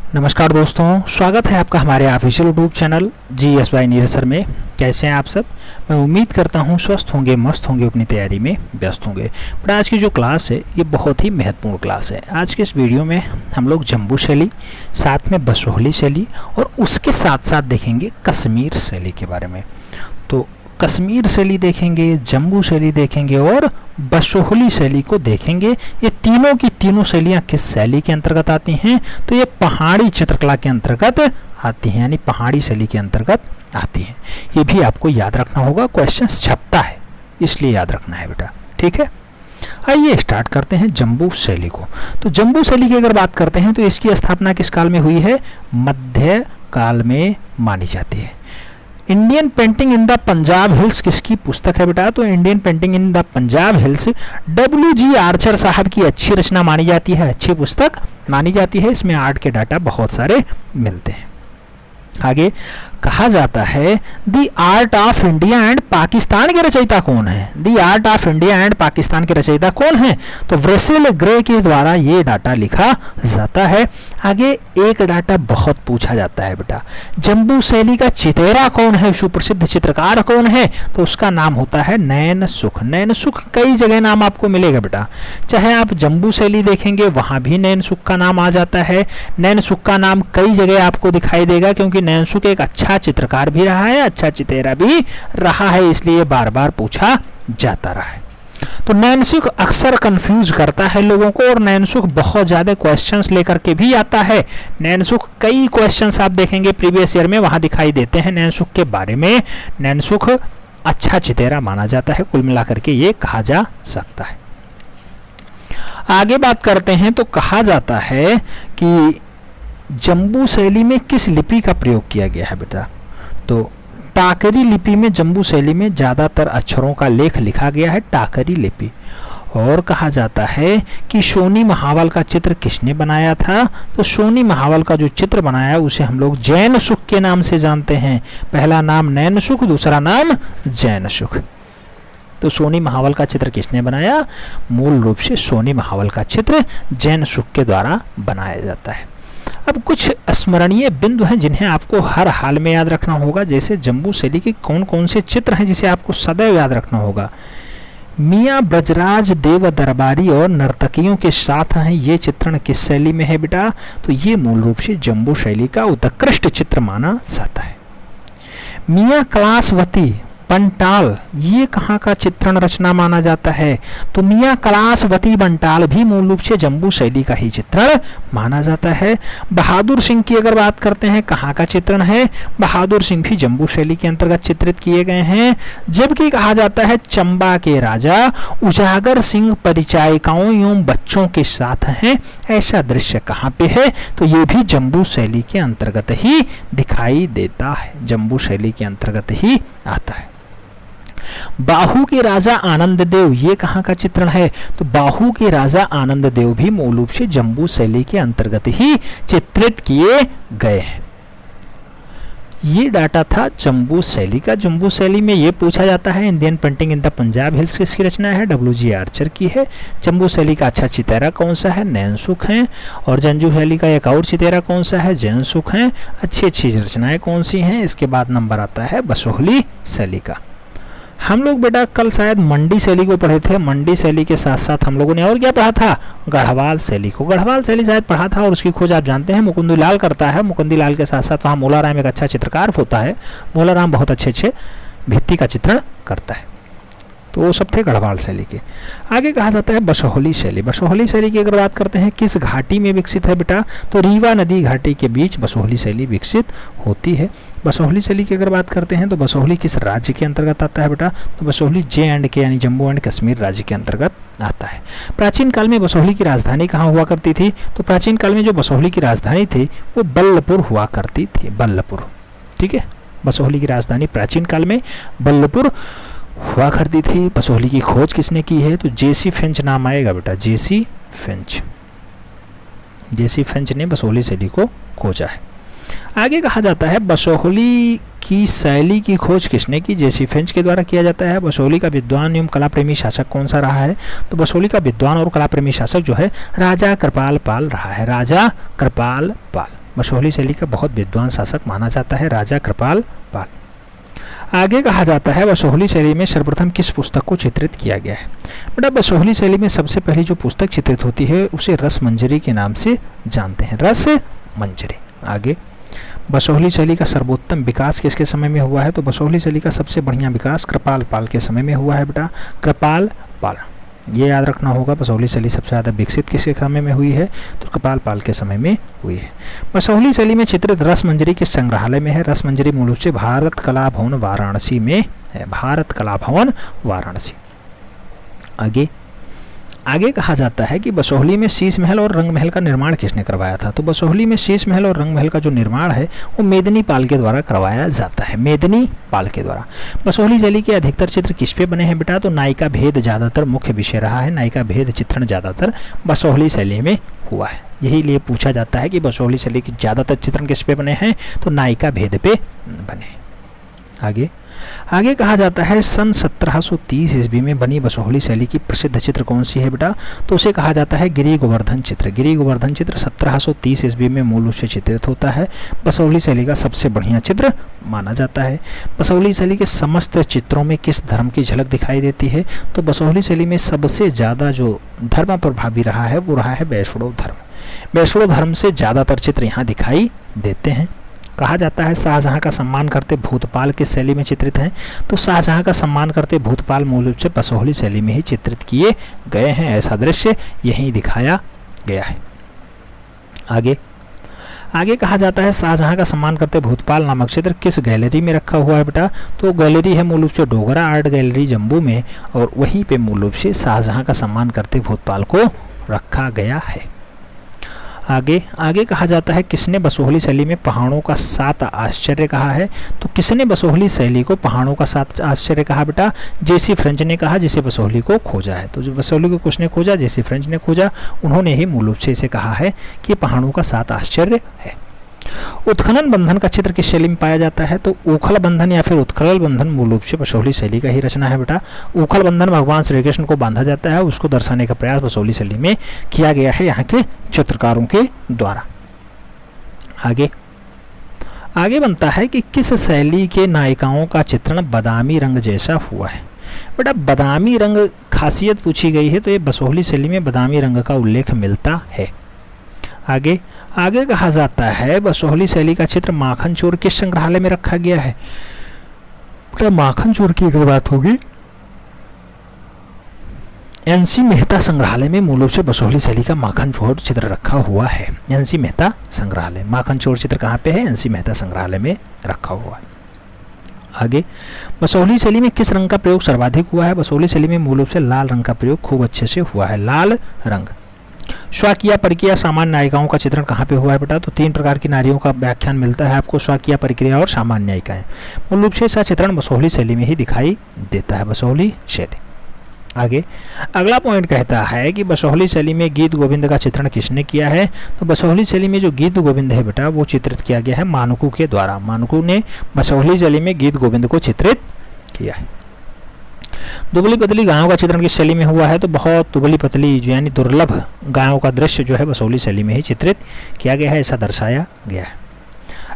नमस्कार दोस्तों, स्वागत है आपका हमारे official YouTube channel GS by Neeraj sir में। कैसे हैं आप सब? मैं उम्मीद करता हूं स्वस्थ होंगे, मस्त होंगे, अपनी तैयारी में व्यस्त होंगे। पर आज की जो क्लास है ये बहुत ही महत्वपूर्ण क्लास है। आज के इस वीडियो में हम लोग जम्बू शैली, साथ में बसोहली शैली और उसके साथ साथ देखेंगे कश्मीर शैली के बारे में। तो कश्मीर शैली देखेंगे, जम्बू शैली देखेंगे और बसोहली शैली को देखेंगे। ये तीनों की तीनों शैलियाँ किस शैली के अंतर्गत आती हैं? तो ये पहाड़ी चित्रकला के अंतर्गत आती हैं, यानी पहाड़ी शैली के अंतर्गत आती हैं। ये भी आपको याद रखना होगा, क्वेश्चन छपता है इसलिए याद रखना है बेटा, ठीक है। आइए स्टार्ट करते हैं जम्बू शैली को। तो जम्बू शैली की अगर बात करते हैं तो इसकी स्थापना किस काल में हुई है? मध्य काल में मानी जाती है। Indian painting in the Punjab hills किसकी पुस्तक है बेटा? तो Indian painting in the Punjab hills WG Archer साहब की अच्छी रचना मानी जाती है, अच्छी पुस्तक मानी जाती है। इसमें आर्ट के डाटा बहुत सारे मिलते हैं। आगे कहा जाता है the art of India and Pakistan के रचयिता कौन है? The art of India and Pakistan के रचयिता कौन है? तो व्रेसिल ग्रे के द्वारा ये डाटा लिखा जाता है। आगे एक डाटा बहुत पूछा जाता है बेटा, जम्बू शैली का चितेरा कौन है, सुप्रसिद्ध चित्रकार कौन है? तो उसका नाम होता है नैन सुख। नैन सुख कई जगह नाम आपको मिलेगा बेटा, चाहे आप जम्बू शैली देखेंगे वहां भी नैन सुख का नाम आ जाता है। नैन सुख का नाम कई जगह आपको दिखाई देगा, क्योंकि नैन सुख एक अच्छा चित्रकार भी रहा है, अच्छा चितेरा भी रहा है, इसलिए बार बार पूछा जाता रहा है। तो नैनसुख अक्सर कंफ्यूज करता है लोगों को, और नैनसुख बहुत ज्यादा क्वेश्चंस लेकर के भी आता है। नैनसुख कई क्वेश्चंस आप देखेंगे प्रीवियस ईयर में वहां दिखाई देते हैं नैनसुख के बारे में। नैनसुख अच्छा चितेरा माना जाता है, कुल मिलाकर के ये कहा जा सकता है। आगे बात करते हैं तो कहा जाता है कि जम्बू शैली में किस लिपि का प्रयोग किया गया है बेटा? तो टाकरी लिपि में जम्बू शैली में ज़्यादातर अक्षरों का लेख लिखा गया है, टाकरी लिपि। और कहा जाता है कि सोनी महावल का चित्र किसने बनाया था? तो सोनी महावल का जो चित्र बनाया उसे हम लोग जैन सुख के नाम से जानते हैं। पहला नाम नैन सुख, दूसरा नाम जैन सुख। तो सोनी महावल का चित्र किसने बनाया? मूल रूप से सोनी महावल का चित्र जैन सुख के द्वारा बनाया जाता है। अब कुछ स्मरणीय बिंदु हैं जिन्हें आपको हर हाल में याद रखना होगा। जैसे जम्बू शैली के कौन कौन से चित्र हैं जिसे आपको सदैव याद रखना होगा? मियाँ ब्रजराज देव दरबारी और नर्तकियों के साथ हैं, ये चित्रण किस शैली में है बेटा? तो ये मूल रूप से जम्बू शैली का उत्कृष्ट चित्र माना जाता है। मियाँ कलासवती बंटाल, ये कहाँ का चित्रण रचना माना जाता है? तो मियाँ कलासवती बंटाल भी मूल रूप से जम्बू शैली का ही चित्रण माना जाता है। बहादुर सिंह की अगर बात करते हैं, कहाँ का चित्रण है? बहादुर सिंह भी जम्बू शैली के अंतर्गत चित्रित किए गए हैं। जबकि कहा जाता है चंबा के राजा उजागर सिंह परिचायिकाओं एवं बच्चों के साथ हैं, ऐसा दृश्य कहाँ पे है? तो ये भी जम्बू शैली के अंतर्गत ही दिखाई देता है, जम्बू शैली के अंतर्गत ही आता है। बाहू के राजा आनंद देव, ये कहाँ का चित्रण है? तो बाहू के राजा आनंद देव भी मूल रूप से जम्बू शैली के अंतर्गत ही चित्रित किए गए हैं। ये डाटा था जम्बू शैली का। जम्बू शैली में ये पूछा जाता है Indian painting in the Punjab hills किसकी रचना है? WG आर्चर की है। जम्बू शैली का अच्छा चितेरा कौन सा है? नैन सुख है। और जम्बू शैली का एक और चितेरा कौन सा है? जैन सुख है। अच्छी अच्छी रचनाएं कौन सी हैं? इसके बाद नंबर आता है बसोहली शैली का। हम लोग बेटा कल शायद मंडी शैली को पढ़े थे। मंडी शैली के साथ साथ हम लोगों ने और क्या पढ़ा था? गढ़वाल शैली को। गढ़वाल शैली शायद पढ़ा था, और उसकी खोज आप जानते हैं मुकुंदीलाल करता है। मुकुंदीलाल के साथ साथ वहाँ मोलाराम एक अच्छा चित्रकार होता है। मोलाराम बहुत अच्छे अच्छे भित्ति का चित्रण करता है। तो वो सब थे गढ़वाल शैली के। आगे कहा जाता है बसोहली शैली। बसोहली शैली की अगर बात करते हैं किस घाटी में विकसित है बेटा? तो रीवा नदी घाटी के बीच बसोहली शैली विकसित होती है। बसोहली शैली की अगर बात करते हैं तो बसोहली किस राज्य के अंतर्गत आता है बेटा? तो बसोहली JNK यानी जम्मू एंड कश्मीर राज्य के अंतर्गत आता है। प्राचीन काल में बसोहली की राजधानी कहाँ हुआ करती थी? तो प्राचीन काल में जो बसोहली की राजधानी थी वो बल्लपुर हुआ करती थी, बल्लपुर, ठीक है। बसोहली की राजधानी प्राचीन काल में बल्लपुर हुआ करती थी। बसोहली की खोज किसने की है? तो JC फिंच नाम आएगा बेटा, JC फिंच। JC फिंच ने बसोहली शैली को खोजा है। आगे कहा जाता है बसोहली की शैली की खोज किसने की? JC फिंच के द्वारा किया जाता है। बसोहली का विद्वान एवं कला प्रेमी शासक कौन सा रहा है? तो बसोहली का विद्वान और कला प्रेमी शासक जो है राजा कृपाल पाल रहा है, राजा कृपाल पाल। बसोहली शैली का बहुत विद्वान शासक माना जाता है राजा कृपाल पाल। आगे कहा जाता है बसोहली शैली में सर्वप्रथम किस पुस्तक को चित्रित किया गया है। बेटा बसोहली शैली में सबसे पहली जो पुस्तक चित्रित होती है उसे रस मंजरी के नाम से जानते हैं, रस मंजरी। आगे बसोहली शैली का सर्वोत्तम विकास किसके समय में हुआ है, तो बसोहली शैली का सबसे बढ़िया विकास कृपाल पाल के समय में हुआ है बेटा, कृपाल पाल। ये याद रखना होगा, बसोहली शैली सबसे ज़्यादा विकसित किसके समय में हुई है, तो कृपाल पाल के समय में हुई है। बसोहली शैली में चित्रित रस मंजरी किस संग्रहालय में है, रस मंजरी मूल रूप से भारत कला भवन वाराणसी में है, भारत कला भवन वाराणसी। आगे कहा जाता है कि बसोहली में शीश महल और रंग महल का निर्माण किसने करवाया था, तो बसोहली में शीश महल और रंग महल का जो निर्माण है वो मेदिनी पाल के द्वारा करवाया जाता है, मेदिनी पाल के द्वारा। बसोहली शैली के अधिकतर चित्र किस पे बने हैं बेटा, तो नायिका भेद ज़्यादातर मुख्य विषय रहा है, नायिका भेद चित्रण ज़्यादातर बसोहली शैली में हुआ है। यही लिए पूछा जाता है कि बसोहली शैली के ज़्यादातर चित्रण किस पे बने हैं, तो नायिका भेद पे बने। आगे कहा जाता है सन 1730 ईस्वी में बनी बसोहली शैली की प्रसिद्ध चित्र कौन सी है बेटा, तो उसे कहा जाता है गिरि गोवर्धन चित्र। गिरि गोवर्धन चित्र 1730 ईस्वी में मूल रूप से चित्रित होता है, बसोहली शैली का सबसे बढ़िया चित्र माना जाता है। बसोहली शैली के समस्त चित्रों में किस धर्म की झलक दिखाई देती है, तो बसोहली शैली में सबसे ज़्यादा जो धर्म प्रभावी रहा है वो रहा है वैष्णव धर्म। वैष्णव धर्म से ज़्यादातर चित्र यहाँ दिखाई देते हैं। कहा जाता है शाहजहां का सम्मान करते भूतपाल किस शैली में चित्रित हैं, तो शाहजहां का सम्मान करते भूतपाल मूल रूप से बसोहली शैली में ही चित्रित किए गए हैं। ऐसा दृश्य यहीं दिखाया गया है। आगे कहा जाता है शाहजहां का सम्मान करते भूतपाल नामक चित्र किस गैलरी में रखा हुआ है बेटा, तो गैलरी है मूल रूप से डोगरा आर्ट गैलरी जम्मू में, और वहीं पे मूल रूप से शाहजहां का सम्मान करते भूतपाल को रखा गया है। आगे कहा जाता है किसने बसोहली शैली में पहाड़ों का 7 आश्चर्य कहा है, तो किसने बसोहली शैली को पहाड़ों का 7 आश्चर्य कहा बेटा, जेसी फ्रेंच ने कहा, जिसे बसोहली को खोजा है। तो जो बसोहली को किसने खोजा, जेसी फ्रेंच ने खोजा, उन्होंने ही मूल रूप से इसे कहा है कि पहाड़ों का 7 आश्चर्य है। उत्खनन बंधन का चित्र किस शैली में पाया जाता है, तो उखल बंधन या फिर उत्खनन बंधन मूल रूप से बसोहली शैली का ही रचना है बेटा। उखल बंधन भगवान श्री कृष्ण को बांधा जाता है, उसको दर्शाने का प्रयास बसोहली शैली में किया गया है यहाँ के चित्रकारों के द्वारा। आगे बनता है कि किस शैली के नायिकाओं का चित्रण बादामी रंग जैसा हुआ है। बेटा बादामी रंग खासियत पूछी गई है, तो ये बसोहली शैली में बादामी रंग का उल्लेख मिलता है। आगे कहा जाता है बसोहली शैली का चित्र माखन चोर किस संग्रहालय में रखा गया है। तो माखन चोर की अगर बात होगी एनसी मेहता संग्रहालय में मूल रूप से बसोहली शैली का माखन चोर चित्र रखा हुआ है। एनसी मेहता संग्रहालय, माखन चोर चित्र कहाँ पे है, एनसी मेहता संग्रहालय में रखा हुआ है। आगे बसोहली शैली में किस रंग का प्रयोग सर्वाधिक हुआ है, बसोहली शैली में मूल रूप से लाल रंग का प्रयोग खूब अच्छे से हुआ है, लाल रंग। स्वाकिया परिक्रिया सामान्य नायिकाओं का चित्रण कहाँ पे हुआ है बेटा, तो 3 प्रकार की नारियों का व्याख्यान मिलता है आपको, स्वाकिया परिक्रिया और सामान्य नायिकाएं। मूल रूप से इसका चित्रण बसोहली शैली में ही दिखाई देता है, बसोहली शैली। आगे अगला पॉइंट कहता है कि बसोहली शैली में गीत गोविंद का चित्रण किसने किया है, तो बसोहली शैली में जो गीत गोविंद है बेटा वो चित्रित किया गया है मानकू के द्वारा। मानकू ने बसोहली शैली में गीत गोविंद को चित्रित किया है। दुबली पतली गायों का चित्रण किस शैली में हुआ है, तो बहुत दुबली पतली जो यानी दुर्लभ गायों का दृश्य जो है बसोहली शैली में ही चित्रित किया गया है, ऐसा दर्शाया गया है।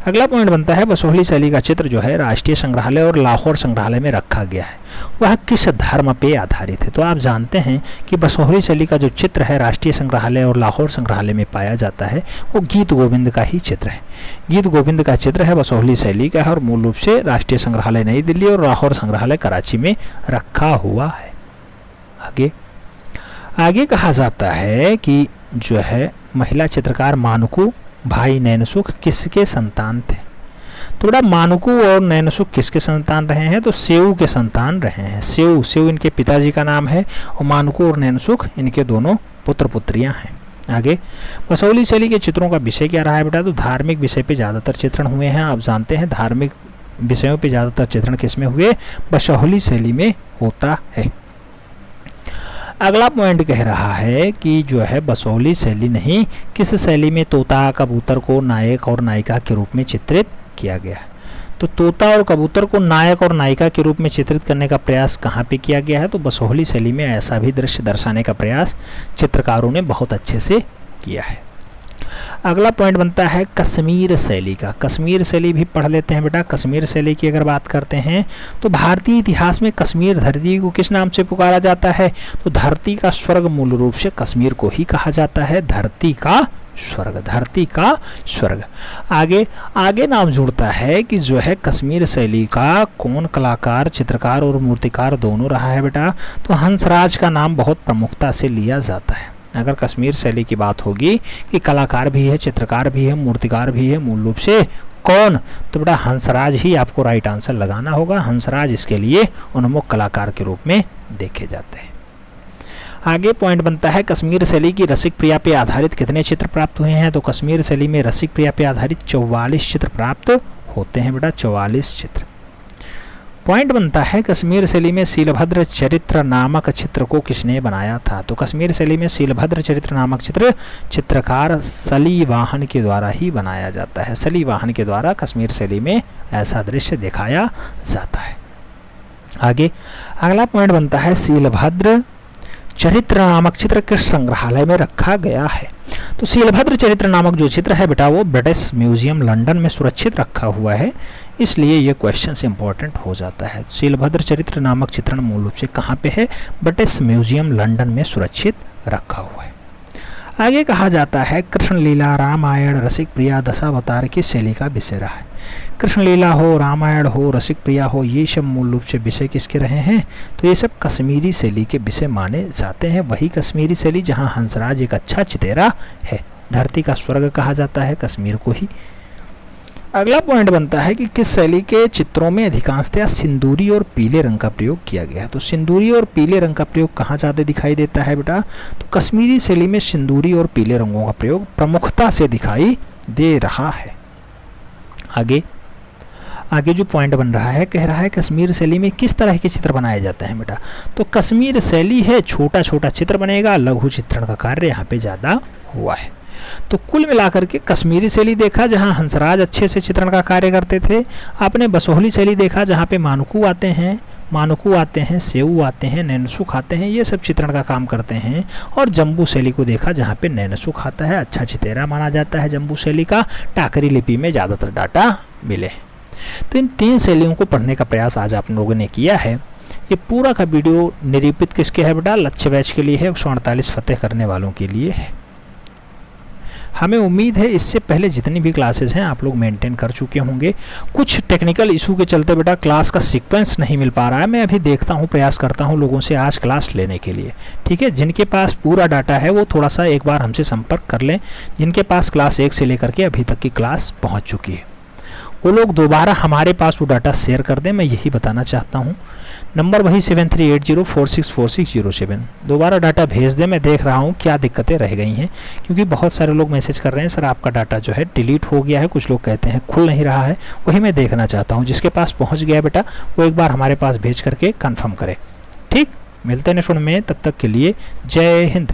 अगला पॉइंट बनता है बसोहली शैली का चित्र जो है राष्ट्रीय संग्रहालय और लाहौर संग्रहालय में रखा गया है, वह किस धर्म पे आधारित है। तो आप जानते हैं कि बसोहली शैली का जो चित्र है राष्ट्रीय संग्रहालय और लाहौर संग्रहालय में पाया जाता है वो गीत गोविंद का ही चित्र है। गीत गोविंद का चित्र है बसोहली शैली का है और मूल रूप से राष्ट्रीय संग्रहालय नई दिल्ली और लाहौर संग्रहालय कराची में रखा हुआ है। आगे कहा जाता है कि जो है महिला चित्रकार मानकू भाई नैनसुख किसके संतान थे। तो बेटा मानकू और नैनसुख किसके संतान रहे हैं, तो सेऊ के संतान रहे हैं। सेऊ इनके पिताजी का नाम है और मानकू और नैनसुख इनके दोनों पुत्र पुत्रियां हैं। आगे बसोहली शैली के चित्रों का विषय क्या रहा है बेटा, तो धार्मिक विषय पे ज़्यादातर चित्रण हुए हैं। आप जानते हैं धार्मिक विषयों पे ज़्यादातर चित्रण किसमें हुए, बसोहली शैली में होता है। अगला पॉइंट कह रहा है कि जो है बसोहली शैली नहीं किस शैली में तोता कबूतर को नायक और नायिका के रूप में चित्रित किया गया है। तो तोता और कबूतर को नायक और नायिका के रूप में चित्रित करने का प्रयास कहाँ पे किया गया है, तो बसोहली शैली में ऐसा भी दृश्य दर्शाने का प्रयास चित्रकारों ने बहुत अच्छे से किया है। अगला पॉइंट बनता है कश्मीर शैली का। कश्मीर शैली भी पढ़ लेते हैं बेटा। कश्मीर शैली की अगर बात करते हैं तो भारतीय इतिहास में कश्मीर धरती को किस नाम से पुकारा जाता है? तो धरती का स्वर्ग मूल रूप से कश्मीर को ही कहा जाता है। धरती का स्वर्ग, धरती का स्वर्ग। आगे आगे नाम जुड़ता है कि जो है कश्मीर शैली का कौन कलाकार, चित्रकार और मूर्तिकार दोनों रहा है बेटा? तो हंसराज का नाम बहुत प्रमुखता से लिया जाता है। अगर कश्मीर शैली की बात होगी कि कलाकार भी है, चित्रकार भी है, मूर्तिकार भी है, मूल रूप से कौन? तो बेटा हंसराज ही आपको राइट आंसर लगाना होगा। हंसराज इसके लिए उन्मुख कलाकार के रूप में देखे जाते हैं। आगे पॉइंट बनता है कश्मीर शैली की रसिक प्रिया पे आधारित कितने चित्र प्राप्त हुए हैं? तो कश्मीर शैली में रसिक प्रिया पे आधारित 44 चित्र प्राप्त होते हैं बेटा, 44 चित्र। पॉइंट बनता है कश्मीर शैली में शीलभद्र चरित्र नामक चित्र को किसने बनाया था? तो कश्मीर शैली में शीलभद्र चरित्र नामक चित्र चित्रकार सलीवाहन के द्वारा ही बनाया जाता है। सलीवाहन के द्वारा कश्मीर शैली में ऐसा दृश्य दिखाया जाता है। आगे अगला पॉइंट बनता है शीलभद्र चरित्र नामक चित्र किस संग्रहालय में रखा गया है? तो शीलभद्र चरित्र नामक जो चित्र है बेटा वो ब्रिटिश म्यूजियम लंदन में सुरक्षित रखा हुआ है, इसलिए ये क्वेश्चन से इंपॉर्टेंट हो जाता है। शीलभद्र चरित्र नामक चित्रण मूल रूप से कहाँ पे है? ब्रिटिश म्यूजियम लंदन में सुरक्षित रखा हुआ है। आगे कहा जाता है कृष्ण लीला रामायण रसिक प्रिया दशावतार की शैली का विषय रहा है। कृष्ण लीला हो, रामायण हो, रसिक प्रिया हो, ये सब मूल रूप से विषय किसके रहे हैं? तो ये सब कश्मीरी शैली के विषय माने जाते हैं। वही कश्मीरी शैली जहाँ हंसराज एक अच्छा चितेरा है। धरती का स्वर्ग कहा जाता है कश्मीर को ही। अगला पॉइंट बनता है कि किस शैली के चित्रों में अधिकांशतः सिंदूरी और पीले रंग का प्रयोग किया गया है? तो सिंदूरी और पीले रंग का प्रयोग कहाँ ज़्यादा दिखाई देता है बेटा? तो कश्मीरी शैली में सिंदूरी और पीले रंगों का प्रयोग प्रमुखता से दिखाई दे रहा है। आगे जो पॉइंट बन रहा है, कह रहा है कश्मीर शैली में किस तरह के चित्र बनाए जाते हैं बेटा? तो कश्मीर शैली है छोटा छोटा चित्र बनेगा, लघु चित्रण का कार्य यहाँ पे ज़्यादा हुआ है। तो कुल मिलाकर के कश्मीरी शैली देखा जहाँ हंसराज अच्छे से चित्रण का कार्य करते थे। आपने बसोहली शैली देखा जहाँ पे मानकू आते हैं, सेऊ आते हैं, नैनसुख आते हैं, ये सब चित्रण का काम करते हैं। और जम्बू शैली को देखा जहाँ पे नैनसुख आता है, अच्छा चितेरा माना जाता है जम्बू शैली का। टाकरी लिपि में ज़्यादातर डाटा मिले। तो इन 3 शैलियों को पढ़ने का प्रयास आज आप लोगों ने किया है। ये पूरा का वीडियो निरूपित किसके है बेटा? लक्ष्य बैच के लिए है, 148 फतेह करने वालों के लिए है। हमें उम्मीद है इससे पहले जितनी भी क्लासेस हैं आप लोग मेंटेन कर चुके होंगे। कुछ टेक्निकल इशू के चलते बेटा क्लास का सीक्वेंस नहीं मिल पा रहा है। मैं अभी देखता हूँ, प्रयास करता हूँ लोगों से आज क्लास लेने के लिए। ठीक है, जिनके पास पूरा डाटा है वो थोड़ा सा एक बार हमसे संपर्क कर लें। जिनके पास क्लास 1 से लेकर के अभी तक की क्लास पहुँच चुकी है वो लोग दोबारा हमारे पास वो डाटा शेयर कर दें, मैं यही बताना चाहता हूँ। नंबर वही 7380464607। दोबारा डाटा भेज दें। मैं देख रहा हूँ क्या दिक्कतें रह गई हैं, क्योंकि बहुत सारे लोग मैसेज कर रहे हैं सर आपका डाटा जो है डिलीट हो गया है, कुछ लोग कहते हैं खुल नहीं रहा है। वही मैं देखना चाहता हूँ। जिसके पास पहुँच गया बेटा वो एक बार हमारे पास भेज करके कन्फर्म करे। ठीक, मिलते हैं नेक्स्ट में, तब तक के लिए जय हिंद।